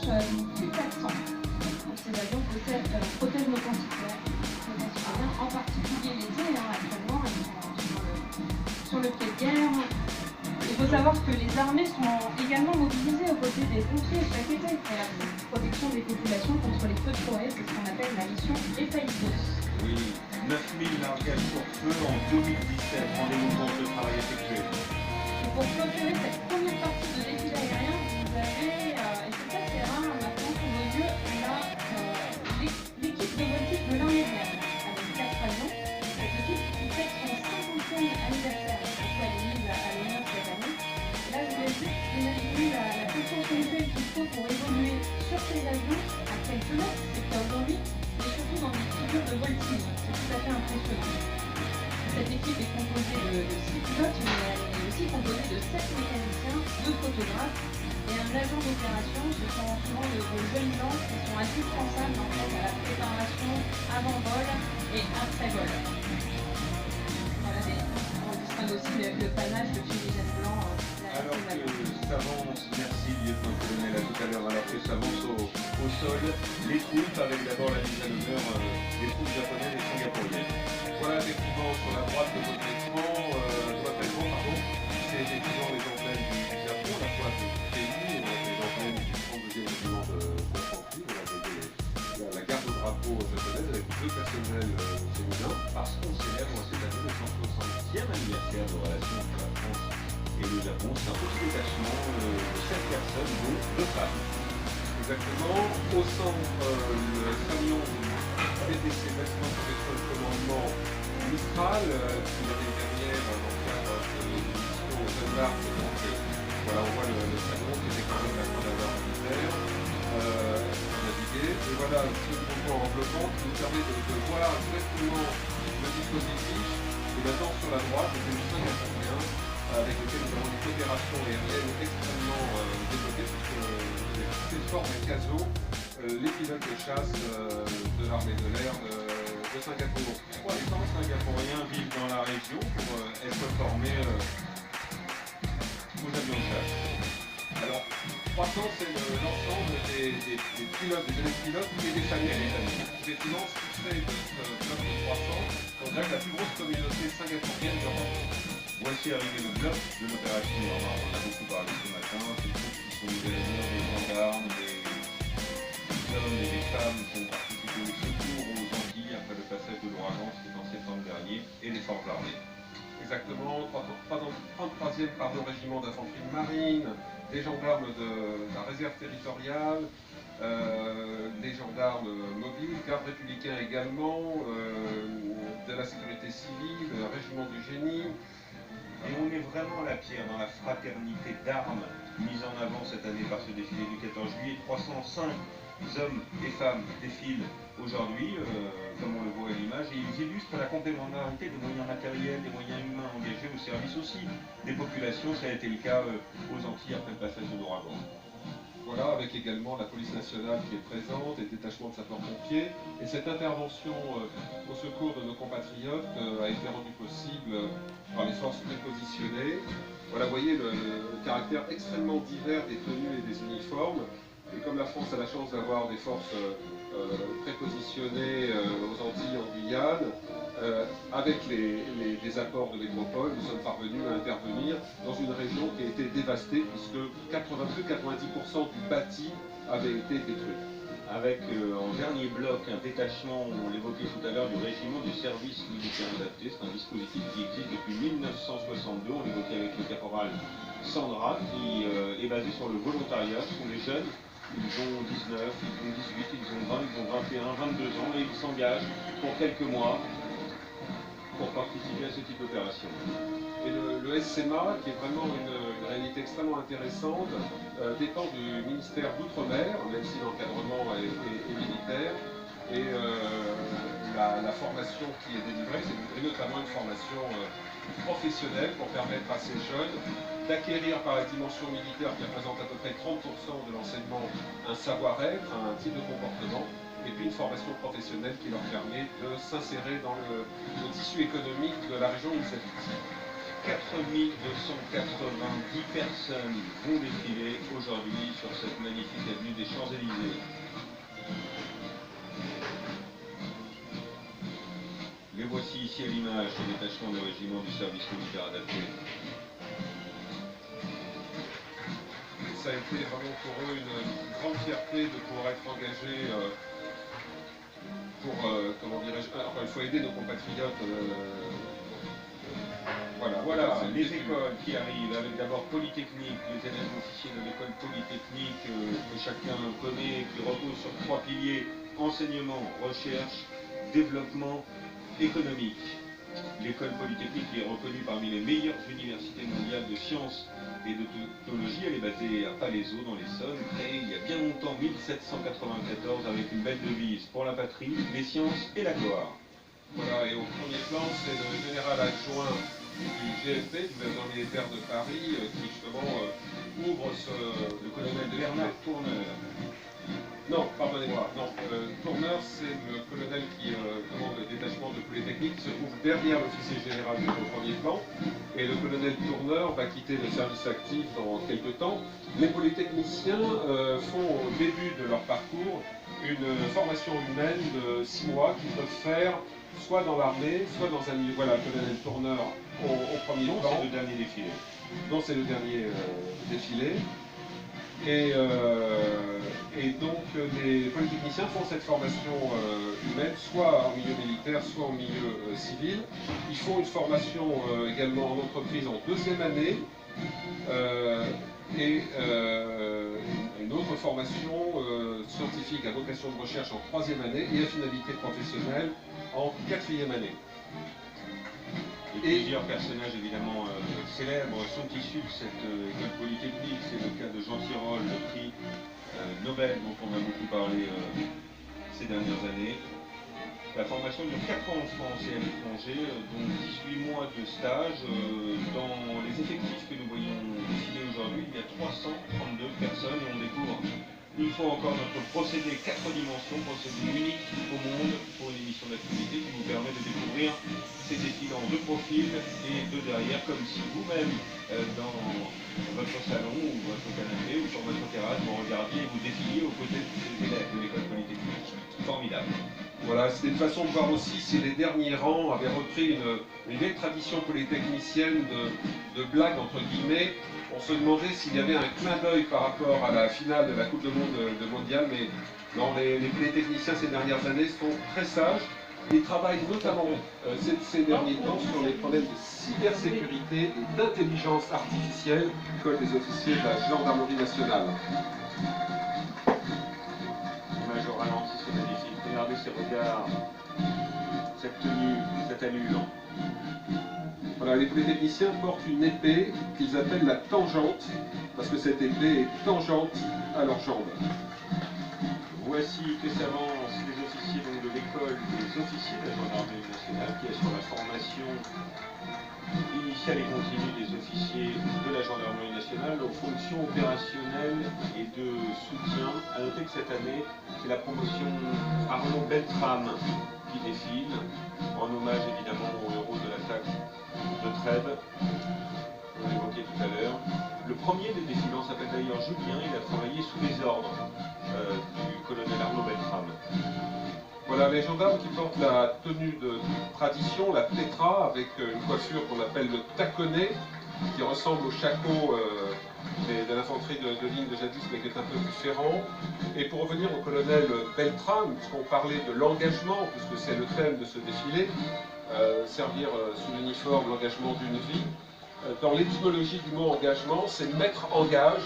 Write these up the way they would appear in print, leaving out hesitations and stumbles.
donc Q400. Donc ces avions protègent nos concitoyens, en particulier les aériens actuellement, ils sont sur le pied de guerre. Il faut savoir que les armées sont également mobilisées aux côtés des pompiers chaque été pour la protection des populations contre les feux de forêt, c'est ce qu'on appelle la mission EPAIDOS. Oui, 9000 largages sur feu en 2017, rendez-vous compte de travail effectué. Et pour clôturer cette première partie de l'équipe aérien, vous avez, et c'est assez rare maintenant sous vos yeux, l'équipe domotique de l'armée de l'air, avec 4 avions. Cette équipe qui fête son 50e anniversaire, pourquoi elle est mise à l'honneur cette année. Là, je vais juste imaginer la culture intellectuelle qu'il faut pour évoluer sur ces avions, à quel pilote c'est qu'il y a aujourd'hui, mais surtout dans des figures de voltige. C'est tout à fait impressionnant. Cette équipe est composée de 6 pilotes, mais elle est aussi composée de 7 mécaniciens, 2 photographes et un agent d'opération. Ce sont souvent de jeunes gens qui sont indispensables en fait, à la préparation avant vol et après vol. Voilà, on distingue aussi le panache, le fumigène blanc. Alors que s'avance, merci lieutenant-colonel, à tout à l'heure, alors que s'avance au sol les troupes, avec d'abord la mise à l'honneur des troupes japonaises et singapouriennes. Voilà, effectivement, sur la droite de votre écran, c'est effectivement les antennes du Japon, la fois de pays, les antennes du 32e régiment de d'infanterie, la garde au drapeau japonaise, avec 2 personnels féminins, parce qu'on célèbre cette année le 170e anniversaire de relations entre la France et le Japon. C'est un petit détachement de 7 personnes, dont 2 femmes. Exactement. Au centre, le camion BTC Bâtiment Protection de Commandement Mistral, qui l'année dernière, dans le cadre de l'émission aux Jeunes d'Arc, donc voilà, on voit le camion qui était quand même la grande avare militaire, naviguer. Et voilà ce mouvement enveloppant qui nous permet de voir exactement le dispositif. Et maintenant sur la droite, c'est le 541 avec lequel nous avons une coopération aérienne extrêmement développée, puisque cette forme est CASO, les pilotes de chasse de l'armée de l'air de Singapour. 300 Singapouriens vivent dans la région pour être formés aux avions de chasse. Alors, 300, c'est l'ensemble des pilotes, des élèves pilotes et des familles. Effectivement, ce qui serait pilote de 300, on dirait que la plus grosse communauté singapourienne d'Europe. Voici arrivé le bloc de l'opération Norma. On a beaucoup parlé ce matin. Ces troupes qui sont des gendarmes, des hommes et des femmes qui ont participé au secours aux Antilles après le passage de l'ouragan, c'était en septembre dernier, et les forces armées. Exactement, 33e régiment d'infanterie marine, des gendarmes de la réserve territoriale, des gendarmes mobiles, garde républicain également, de la sécurité civile, régiment du génie. Et on est vraiment à la pierre dans la fraternité d'armes mise en avant cette année par ce défilé du 14 juillet. 305 hommes et femmes défilent aujourd'hui, comme on le voit à l'image, et ils illustrent la complémentarité des moyens matériels, des moyens humains engagés au service aussi des populations. Ça a été le cas aux Antilles après le passage de l'ouragan. Voilà, avec également la police nationale qui est présente et le détachement de sapeurs-pompiers. Et cette intervention au secours de nos compatriotes a été rendue possible par les forces prépositionnées. Voilà, vous voyez le caractère extrêmement divers des tenues et des uniformes. Et comme la France a la chance d'avoir des forces prépositionnées aux Antilles, en Guyane, avec les apports de métropole, nous sommes parvenus à intervenir dans une région qui a été dévastée, puisque 90% du bâti avait été détruit. Avec en dernier bloc un détachement, on l'évoquait tout à l'heure, du régiment du service militaire adapté. C'est un dispositif qui existe depuis 1962, on l'évoquait avec le caporal Sandra, qui est basé sur le volontariat. Ce sont des jeunes, ils ont 19, ils ont 18, ils ont 20, ils ont 21, 22 ans, et ils s'engagent pour quelques mois pour participer à ce type d'opération. Et le SCMA, qui est vraiment une réalité extrêmement intéressante, dépend du ministère d'Outre-mer, même si l'encadrement est militaire, et la formation qui est délivrée, c'est notamment une formation professionnelle pour permettre à ces jeunes d'acquérir par la dimension militaire, qui représente à peu près 30% de l'enseignement, un savoir-être, un type de comportement, et puis une formation professionnelle qui leur permet de s'insérer dans le tissu économique de la région où ils habitent. 4290 personnes vont défiler aujourd'hui sur cette magnifique avenue des Champs-Élysées. Les voici ici à l'image, ce détachement de régiment du service militaire adapté. Ça a été vraiment pour eux une grande fierté de pouvoir être engagés pour, comment dirais-je, enfin, il faut aider nos compatriotes. Voilà, les écoles qui arrivent avec d'abord Polytechnique, les élèves officiers de l'école Polytechnique que chacun connaît, qui repose sur 3 piliers, enseignement, recherche, développement économique. L'école Polytechnique est reconnue parmi les meilleures universités mondiales de sciences et de technologie. Elle est basée à Palaiseau dans l'Essonne, créée il y a bien longtemps, 1794, avec une belle devise pour la patrie, les sciences et la gloire. Voilà, et au premier plan, c'est le général adjoint du GFP, du Gouvernement militaire de Paris, qui justement ouvre le colonel de Bernard Tourneur. Non, pardonnez-moi, non, Tourneur, c'est le colonel qui commande le détachement de Polytechnique, qui se trouve derrière l'officier général au premier plan, et le colonel Tourneur va quitter le service actif dans quelques temps. Les polytechniciens font au début de leur parcours une formation humaine de 6 mois qu'ils peuvent faire soit dans l'armée, soit dans un milieu. Voilà, le colonel Tourneur au premier plan. C'est le dernier défilé. Donc c'est le dernier défilé. Et donc les polytechniciens font cette formation humaine, soit en milieu militaire, soit en milieu civil. Ils font une formation également en entreprise en 2e année et une autre formation scientifique à vocation de recherche en 3e année et à finalité professionnelle en 4e année. Et plusieurs personnages évidemment célèbres sont issus de cette école polytechnique. C'est le cas de Jean Tirole, le prix Nobel dont on a beaucoup parlé ces dernières années. La formation dure 4 ans en France et à l'étranger, dont 18 mois de stage. Dans les effectifs que nous voyons défiler aujourd'hui, il y a 332 personnes et on découvre une fois encore notre procédé 4 dimensions, procédé unique au monde pour une émission d'activité qui vous permet de découvrir ces défilés en 2 profils et 2 derrière, comme si vous-même dans votre salon ou votre canapé ou sur votre terrasse vous regardiez et vous défiliez aux côtés de ces élèves de l'école polytechnique. Formidable. Voilà, c'était une façon de voir aussi si les derniers rangs avaient repris une vieille tradition polytechnicienne de blague entre guillemets. On se demandait s'il y avait un clin d'œil par rapport à la finale de la Coupe du Monde de mondiale, mais non, les polytechniciens ces dernières années sont très sages. Ils travaillent notamment ces derniers temps sur les problèmes de cybersécurité et d'intelligence artificielle, comme les officiers de la gendarmerie nationale. L'image au ralenti, c'est magnifique. Regardez ces regards, cette tenue, cette allure. Voilà, les polytechniciens portent une épée qu'ils appellent la tangente, parce que cette épée est tangente à leurs jambes. Voici que s'avancent les officiers de l'école des officiers de la gendarmerie nationale qui assurent la formation initiale et continue des officiers de la gendarmerie nationale aux fonctions opérationnelles et de soutien. À noter que cette année, c'est la promotion Arnaud Beltrame qui défile, en hommage évidemment aux héros de l'attaque de Trèbes, on l'évoquait tout à l'heure. Le premier des défilants s'appelle d'ailleurs Julien, il a travaillé sous les ordres du colonel Arnaud Beltrame. Voilà, les gendarmes qui portent la tenue de tradition, la tétra, avec une coiffure qu'on appelle le taconnet, qui ressemble au chapeau de l'infanterie de ligne de jadis, mais qui est un peu différent. Et pour revenir au colonel Beltrame, puisqu'on parlait de l'engagement, puisque c'est le thème de ce défilé, servir sous l'uniforme l'engagement d'une vie. Dans l'étymologie du mot engagement, c'est mettre en gage.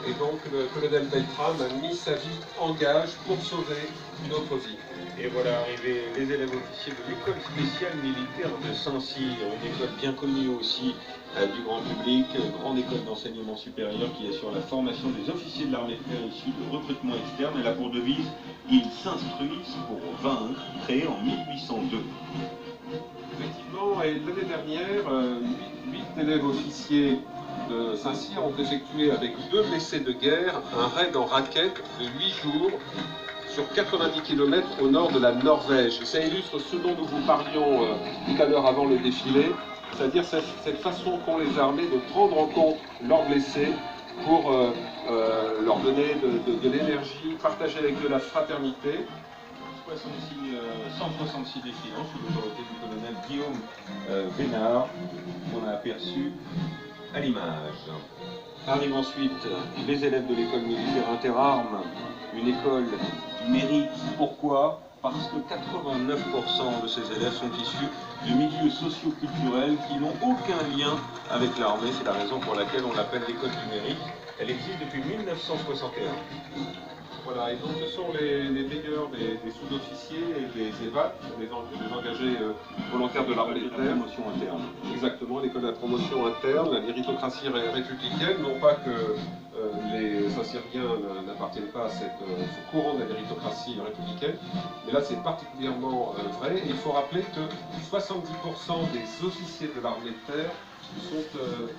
Et donc le colonel Beltrame a mis sa vie en gage pour sauver une autre vie. Et voilà arrivés les élèves officiers de l'école spéciale militaire de Saint-Cyr, une école bien connue aussi du grand public, grande école d'enseignement supérieur qui assure la formation des officiers de l'armée de terre issus de recrutement externe. Elle a pour devise « Ils s'instruisent pour vaincre », créée en 1802. Effectivement, et l'année dernière, 8 élèves officiers de Saint-Cyr ont effectué avec 2 blessés de guerre un raid en raquette de 8 jours sur 90 km au nord de la Norvège. Ça illustre ce dont nous vous parlions tout à l'heure avant le défilé, C'est-à-dire cette façon qu'ont les armées de prendre en compte leurs blessés pour leur donner de l'énergie, partager avec de la fraternité. 166 défilants sous l'autorité du colonel Guillaume Vénard, qu'on a aperçu à l'image. Arrivent ensuite les élèves de l'école militaire interarmes, une école du mérite. Pourquoi? Parce que 89% de ces élèves sont issus de milieux socio-culturels qui n'ont aucun lien avec l'armée. C'est la raison pour laquelle on l'appelle l'école du mérite. Elle existe depuis 1961. Voilà, et donc ce sont les meilleurs des sous-officiers et des évats, les engagés volontaires de l'armée de terre. Promotion interne. Exactement, l'école de la promotion interne, la méritocratie républicaine, non pas que les Saint-Cyriens n'appartiennent pas à ce courant de la méritocratie républicaine, mais là c'est particulièrement vrai. Et il faut rappeler que 70% des officiers de l'armée de terre sont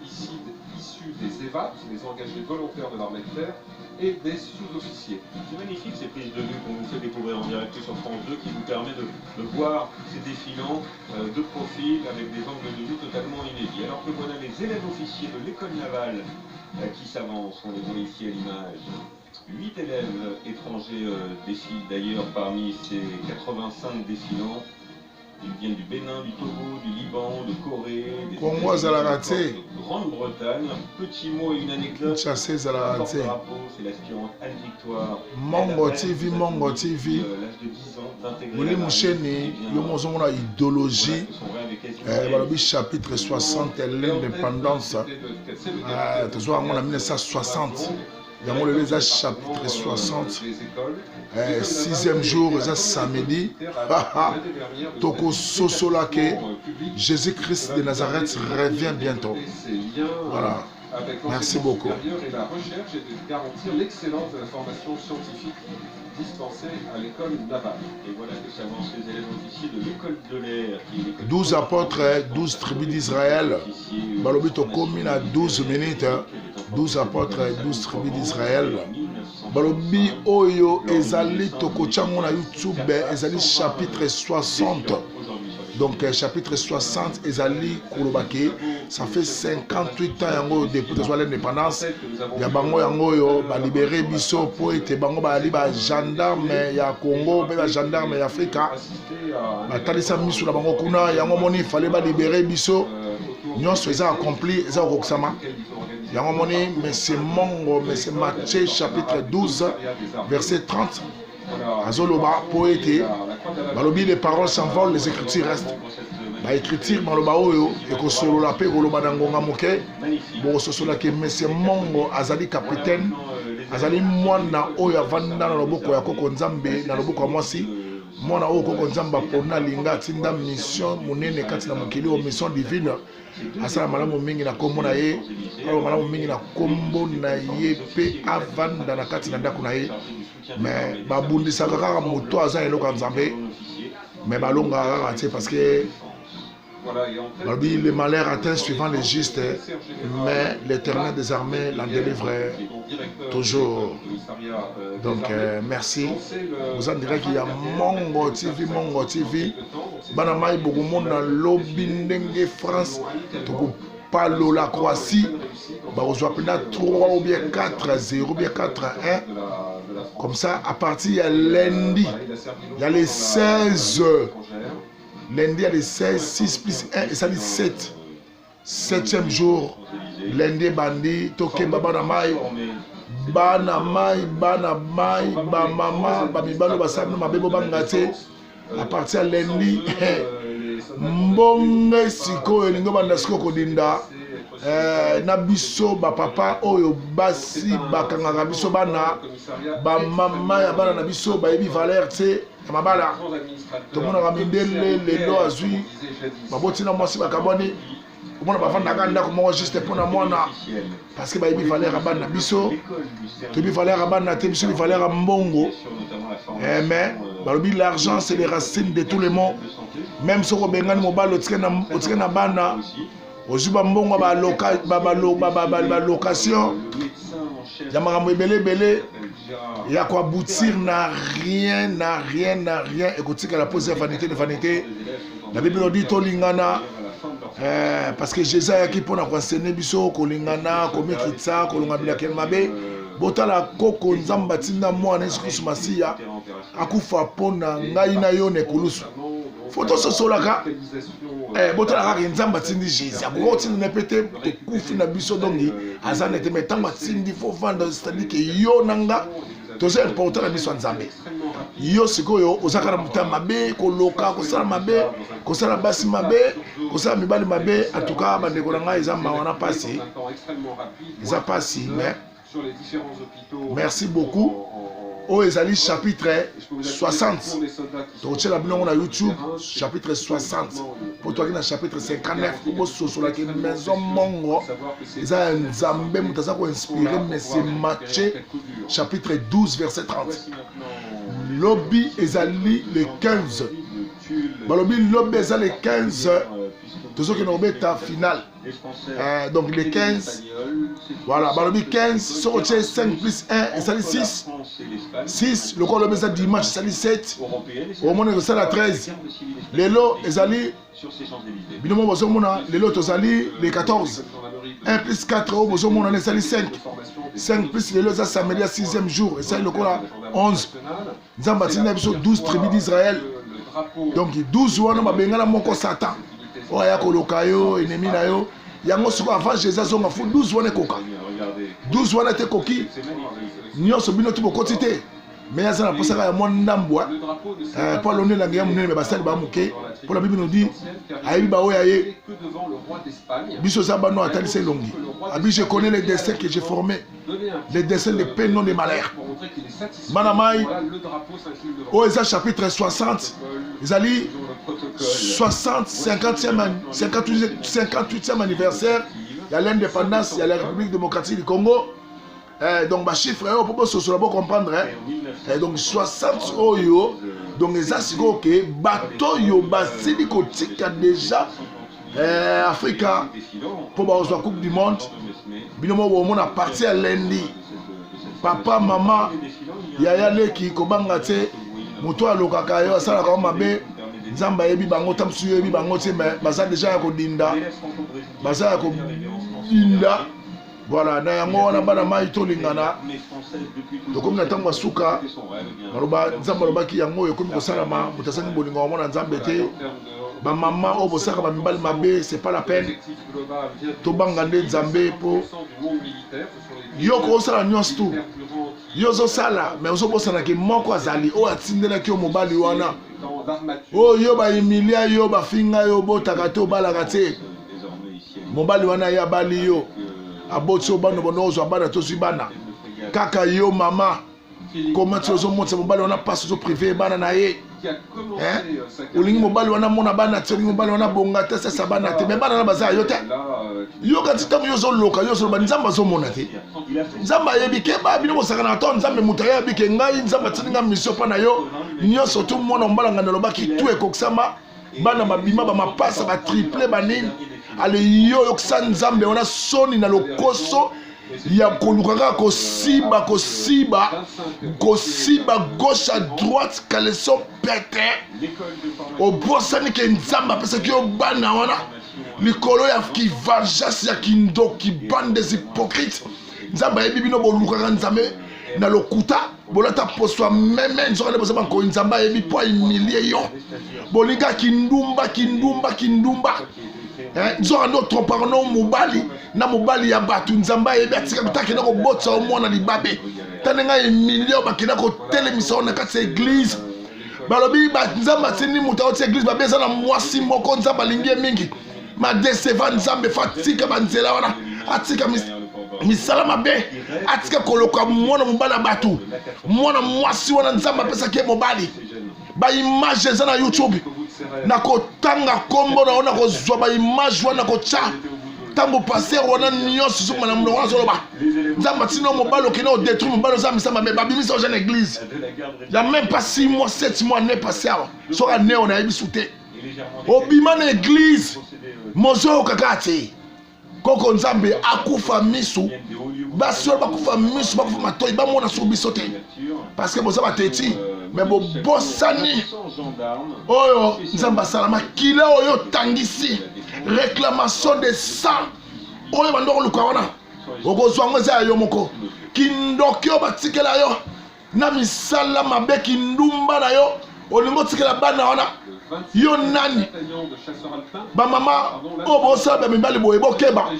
issus des évats, les engagés volontaires de l'armée de terre, et des sous-officiers. C'est magnifique ces prises de vue qu'on vous fait découvrir en direct sur France 2 qui vous permet de voir ces défilants de profil avec des angles de vue totalement inédits. Alors que voilà les élèves officiers de l'école navale qui s'avancent, on les voit ici à l'image. 8 élèves étrangers défilent d'ailleurs parmi ces 85 défilants. Ils viennent du Bénin, du Togo, du Liban, de Corée, des États-Unis, de Grande-Bretagne. Un petit mot et une anecdote. C'est l'aspirante Anne-Victoire. Mongo TV, Mongo TV. L'âge de 10 ans d'intégrer Vous l'imouchez, vous avez idéologie. Le chapitre 60, l'indépendance. Tu vois, en 1960. Il y a le chapitre 60, 6e jour, samedi, Toko Sosolake, Jésus-Christ de Nazareth revient bientôt. Voilà. Merci beaucoup. Et la recherche est de garantir l'excellence de la formation scientifique dispensée à l'école navale. Et voilà que s'avancent les élèves officiers de l'école de l'air. 12 apôtres, 12 tribus d'Israël. Balobito commune à 12 minutes. 12 apôtres, 12 tribus d'Israël. Balobi Oyo Ezali Tokochango na YouTube, Ezali chapitre 60. Donc chapitre 60, Ezali Koulobake, ça fait 58 ans depuis l'indépendance. Il y a bango yango yo ba libéré biso po ete bango ba liba gendarme ya Congo, ba gendarme ya Afrika. Ba talisa misu na bango kuna yango moni fallait ba libérer biso. Nyonso eza accompli, eza okosama. Yango moni monsieur Mongo, monsieur Matthieu chapitre 12 verset 30. Azoloba poète, balobi les paroles s'envolent, les écritures restent. Ba écriture maloba oyo ekosolo la pe koloba dangonga moke. Bo sosola ke monsieur Mongo azali capitaine, azali mwana oyo avanda na loboko ya koko nzambe na loboko ya mwasi. Mwana oyo koko nzambe pona linga tinda mission munene kati na mokili o mission divine. Asala malamu mingi na kombo na ye, malamu mingi na kombo na ye pe avanda na kati na ndako na ye. Mais babundisaka kaka moto aza eloko ya nzambe mais balonga kaka te parce que balobi le malheur atteint suivant les justes mais l'éternel des armées l'en délivre toujours. Donc merci. Vous en direz qu'il y a Mongo TV, Mongo TV. Bana mai bokomona lobi ndenge France toko palo la Croatie ba ozwa pena 3 ou bien 4-0 ou bien 4-1. Comme ça, à partir de lundi, il y a les 16. Lundi, il y a les 16, 6 plus 1, et ça dit 7. 7e jour, lundi, bandi, toke babanamai, banamai, banamai, bamama, bamibano, basamno, mabebo bangate. À partir de lundi, mbonge siko, elingo bandasiko kodinda. Na biso ba papa oyo basi bakangaka biso bana ba mama ya bana na biso ba yebi valeur te mabala to mona ka mindele lelo azui baboti na mwasi bakaboni omona bavandaka ndako moko juste mpona mwana parce que ba yebi valeur ya bana na biso to yebi valeur ya bana te biso yebi valeur ya mbongo mais balobi l'argent c'est les racines de tout le monde. Même soko bengani mobalo otike na bana ozuba mbongo ba location ya makambo ebele ya ko aboutir na rien et kotika la pose vanité de vanité. La Bible nous dit tolingana parce que Jésus a qui pour nous enseigner biso kolingana komekitsa kolonga bilakeli mabe botala koko nzamba tinda mwana Yesu Kristo Masiya akufa pona ngai na yo ne kulusu foto sosolaka botala kaka nzamba tindi Jésus akoko tinda nepete tokufi na biso dongi azana te metamba tindi fo vendre c'est-à-dire que yo nanga tozo important na biso nzambe yo sikoyo ozaka na muta mabe koloka kosala mabe kosala basi mabe kosala mibali mabe en tout cas bandeko na ngai eza mawana pasi eza pasi mais merci beaucoup au ezali chapitre 60 tokotie la bilongo na YouTube chapitre 60 pour toi qui na chapitre 59 pour sosola ki maison mongo eza nzambe mutaza ko inspirer mais c'est Matthieu chapitre 12 verset 30 lobby ezali le 15 balobi lobby ezali le 15 toujours que nous bêta final donc le 15 voilà balobi 15 sur 5 plus 1 ezali 6 6 le corps le dimanche ezali 7 au moins ezali la 13 lelo ezali binomo bozomona lelo tozali le 14 1 plus 4 au bozomona ezali 5 5 plus lelo ça samedi 6e jour ezali le corps 11 nzamba tina biso 12 tribus d'Israël donc 12 wana babengana moko Satan oya koloka yo ennemi na yo yango siko avant Jésus azonga fu 12 wana koka 12 wana te koki nyonso bino tu bokoti te mais azana posaka ya mwana ndambwa pas l'honneur na ngaya munene basali ba muke pour la Bible nous dit ayibi ba oya ye biso zabano atali se longi abi je connais les destins que j'ai formés les destins de paix non de malheur manamai o eza chapitre 60 ezali 60 58e anniversaire de l'indépendance de la République démocratique du Congo. Donc ma chiffre est pour se comprendre donc 60 oyo donc les asiko que bateau yo basili kotika déjà Africa pour la Coupe du Monde binomo on a parti à lundi papa maman yaya leki kobanga te moto alokaka yo asala ka mabe nzamba yebi bango tamsu yebi bango te mais baza déjà ya kodinda baza ya kodinda voilà na yango wana bana mai tolingana tokomi na ntango basuka baloba nzambe alobaki yango ekomi kosalama motasani bolingo wamona nzambe te bamama oyo bosaka bamibali mabe c'est pas la peine tobanga nde nzambe mpo yo kosala nyonso tu yo ozosala mais ozobosanaki moko azali oyo atindelaki yo mobali wana oyo bayimilia yo bafinga yo botaka te obalaka te mobali wana ye abali yo aboti yo bana bono ozwa bana tozwi bana kaka yo mama koma ti ozomonisa mobali wana mpasi ozoprive bana na ye olingi mobali wana mona bana te olingi mobali wana bonga te sesa bana te me bana na baza yo te yo kati ntango yo ozoloka yo ozoloba nzambe azomona te nzambe ayebi ke babino bosaka na to nzambe moto ayebi ke ngai nzambe atininga misio mpa na yo nyonso tu mwana mobalanga nalobaki tu ekokisama bana babima bamapasa batriple banini ale yo yokisa nzambe wana soni na lokoso ya koluka kaka kosiba gauche à droite kaleso pete obosani ke nzambe apesaki yo bana wana likolo ya kivanjasi ya kindoki bande des hypocrites nzambe ayebi bino bolukaka nzambe na lokuta bolata poswa meme nzoka nde boza bankoi nzambe ayebi po aimilie yo bolinga kindumba nzoka nde otrompaka no mobali na mobali ya bato nzambe ayebi atika bitakenda kobotisa omwana libabe tande ngai emilie oyo bakenda kotelemisa ona kati ya eglize balobi nzambe atindi moto aoti eglize babe eza na mwasi moko nzambe alingi ye mingi madeseva nzambe fa atika banzela wana atika misala mabe atika koloka mwana mobali ya bato mwana mwasi wana nzambe apesaki ye mobali baimage eza na YouTube nakotanga kombo na ona kozwa baimage wana kotya ntango paster wana nyonso sokoma na monoko wana azoloba nzambe atina mobali okende odétruire mobali oza misamba me babimisa oza na église ya même pas 6 mois 7 mois ne passé awa soka neo nayebi su te obima na église mozoyoka kaka te koko nzambe akufa misu basi oyo bakufa misu bakufa matoi bamona su biso te parce que boza bateti mais bobosani oyo nzambe asala makila oyo otangisi réclamation de sang oyo bandoko luka wana okozwa ngo eza ya yo moko kindoki oyo batikela yo na misala mabe kindumba na yo olingi otikela bana wana yo nani bamama oyo bosala bamibali boye bokeba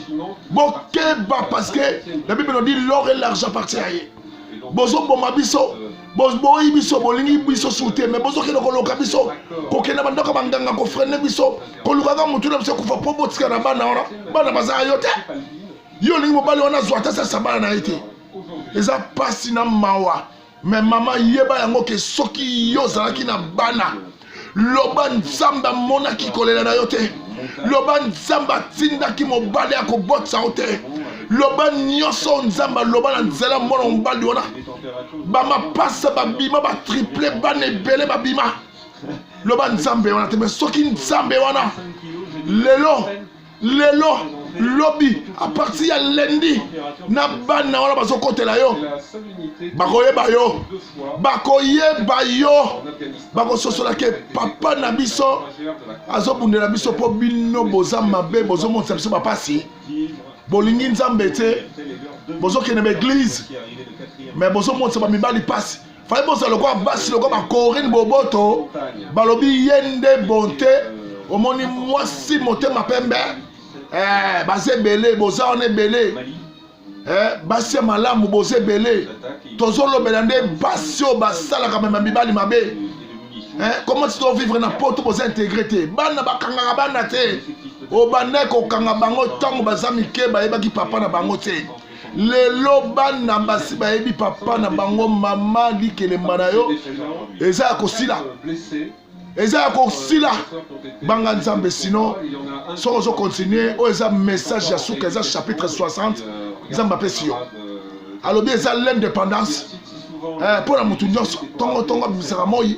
parce que la Bible nous dit l'or et l'argent appartient à ye bozoboma biso boyi biso bolingi biso sute mais bozokende koloka biso kokende bandoko banganga kofrene biso kolukaka motu na biso kofa mpo botika na bana wana bana bazala yo te yo olingi mobali wana zwa te sasa bana na ye te eza pasi na mawa mais mama yeba yango ke soki yo ozalaki na bana loba nzambe amonaki kolela na yo te loba nzambe atindaki mobali akobotisa yo te loba nyonso nzambe aloba na nzela mwana mobali wana bamapasa babima batriple bana ebele babima loba nzambe wana te mais soki nzambe wana lelo lobi a partir ya lendi na bana wana bazokotela yo bakoyeba yo bakososola ke papa na biso azobundela biso mpo bino boza mabe bozomonisa biso bapasi bolingi nzambe te bozokende baeglise mais bozomonisa bamibali pasi fali bozala lokola basi lokola bakorine boboto balobi ye nde bonte omoni mwasi motema pembe baza ebele boza wana ebele basi ya malamu boza ebele tozolobela nde basi oyo basalaka mema mibali mabe comment tu dois vivre na poto boza intégré te bana bakangaka bana te obandaki kokanga bango ntango baza mike bayebaki papa na bango te lelo bana basi bayebi papa na bango mama likelemba na yo eza ya kosila eza ya kosila banga nzambe sinon soki ozokontinue oyo eza message ya suka eza chapitre 60 nzambe apesi yo alobi eza l'indépendance mpo na motu nyonso ntongo bimisaka moi